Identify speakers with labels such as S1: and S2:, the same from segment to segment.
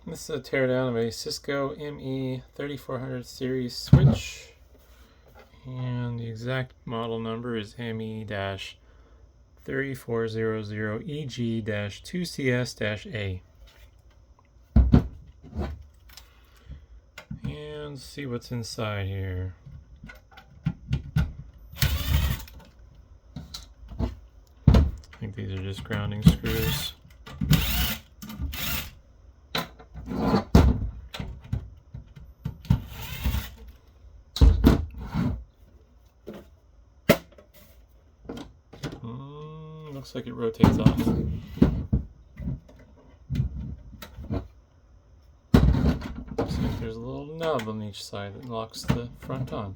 S1: This is a teardown of a Cisco ME-3400 series switch, and the exact model number is ME-3400EG-2CS-A. And let's see what's inside here. I think these are just grounding screws. Looks like it rotates off. Looks like there's a little nub on each side that locks the front on.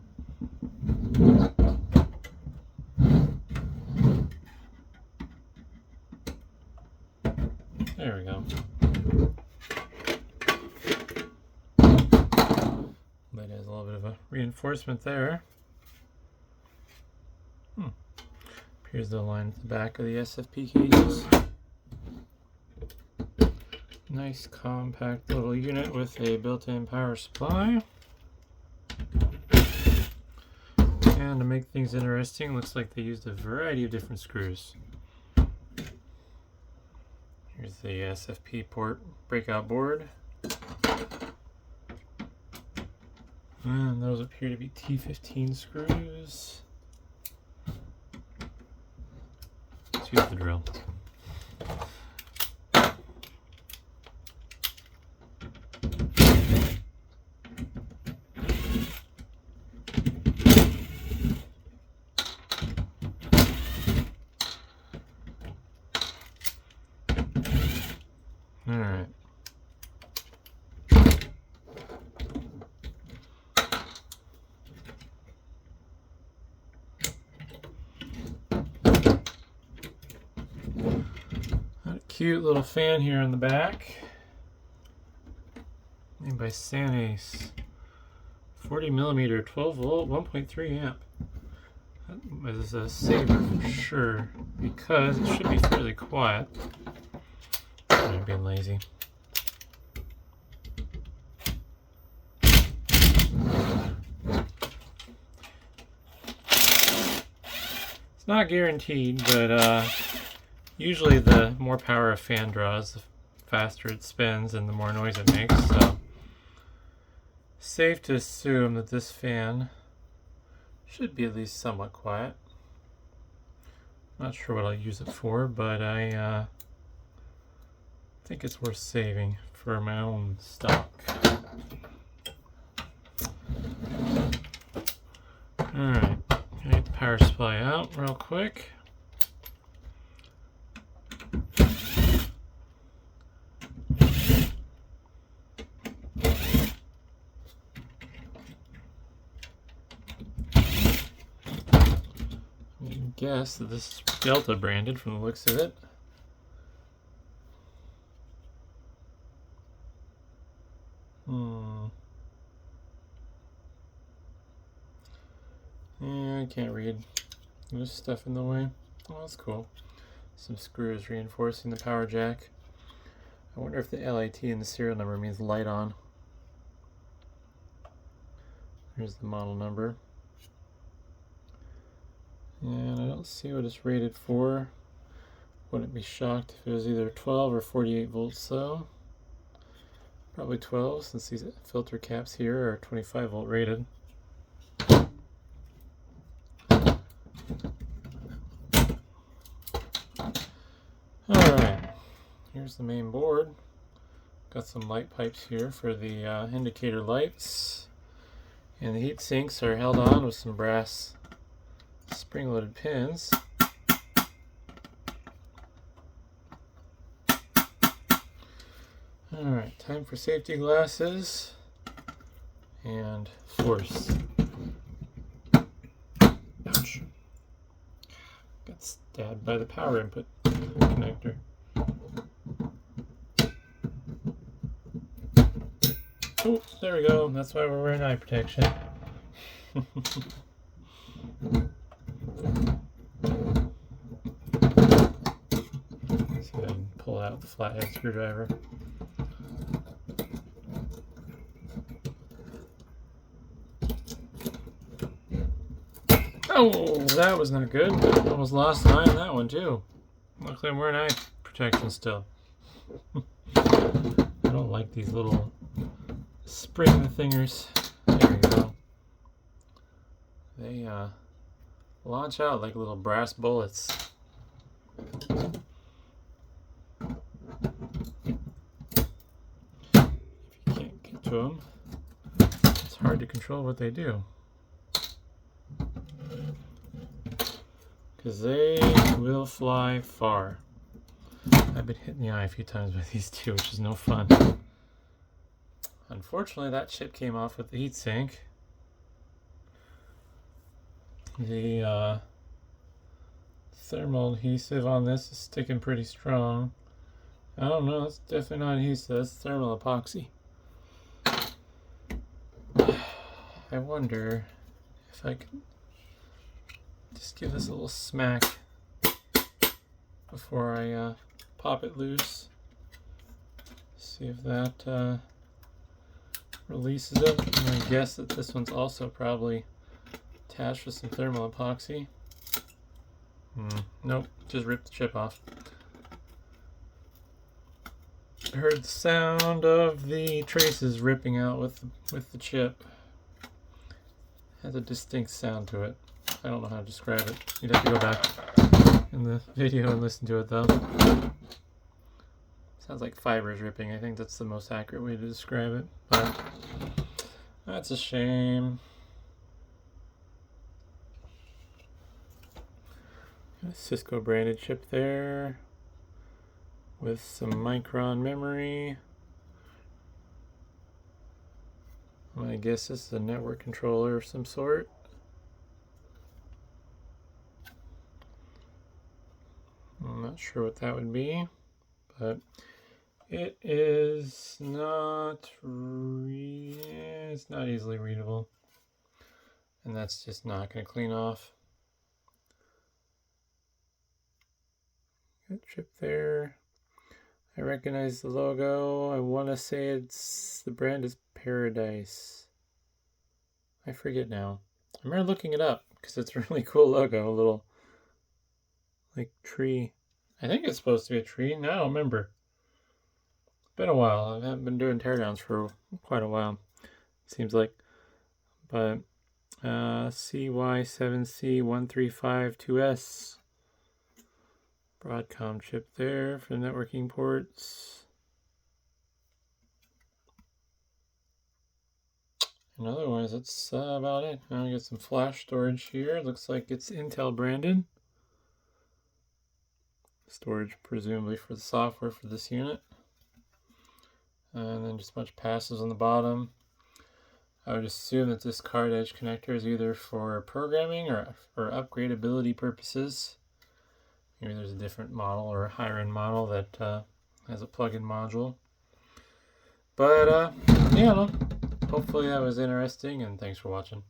S1: There we go. That has a little bit of a reinforcement there. Here's the line at the back of the SFP cages. Nice compact little unit with a built-in power supply. And to make things interesting, looks like they used a variety of different screws. Here's the SFP port breakout board. And those appear to be T15 screws. Use the drill. All right. Cute little fan here in the back, made by Cypress. 40mm, 12 volt, 1.3 amp. That is a saver for sure, because it should be fairly quiet. I'm being lazy. It's not guaranteed, but usually the more power a fan draws, the faster it spins and the more noise it makes, so safe to assume that this fan should be at least somewhat quiet. Not sure what I'll use it for, but I think it's worth saving for my own stock. Alright, get the power supply out real quick. Guess that this is Delta branded from the looks of it. Yeah, I can't read. There's stuff in the way. Oh, that's cool. Some screws reinforcing the power jack. I wonder if the LIT in the serial number means light on. Here's the model number. And I don't see what it's rated for. Wouldn't be shocked if it was either 12 or 48 volts though. Probably 12, since these filter caps here are 25 volt rated. Alright, here's the main board. Got some light pipes here for the indicator lights. And the heat sinks are held on with some brass spring-loaded pins. Alright, time for safety glasses and force. Ouch. Got stabbed by the power input connector. Oh, there we go. That's why we're wearing eye protection. See if I can pull out the flathead screwdriver. Oh, that was not good. Almost lost an eye on that one too. Luckily I'm wearing eye protection still. I don't like these little spring thingers. There we go. They launch out like little brass bullets. If you can't get to them, it's hard to control what they do. Because they will fly far. I've been hit in the eye a few times by these two, which is no fun. Unfortunately, that chip came off with the heatsink. The thermal adhesive on this is sticking pretty strong. I don't know, it's definitely not adhesive, it's thermal epoxy. I wonder if I can just give this a little smack before I pop it loose. See if that releases it. I'm going to guess that this one's also probably attached with some thermal epoxy. Nope, just ripped the chip off. I heard the sound of the traces ripping out with the chip. It has a distinct sound to it. I don't know how to describe it. You'd have to go back in the video and listen to it though. Sounds like fibers ripping. I think that's the most accurate way to describe it. But that's a shame. Got a Cisco branded chip there with some Micron memory. I'm gonna guess this is a network controller of some sort. I'm not sure what that would be, but it is not it's not easily readable, and that's just not going to clean off. Good chip there. I recognize the logo. I want to say it's the brand is Paradise. I forget now. I remember looking it up because it's a really cool logo. A little like tree. I think it's supposed to be a tree. No, I don't remember. It's been a while. I haven't been doing teardowns for quite a while, seems like. But CY7C1352S Broadcom chip there for the networking ports. And otherwise, that's about it. Now we get some flash storage here. Looks like it's Intel branded. Storage presumably for the software for this unit. And then just a bunch of passives on the bottom. I would assume that this card edge connector is either for programming or for upgradability purposes. Maybe there's a different model or a higher end model that has a plug-in module. But yeah, hopefully that was interesting, and thanks for watching.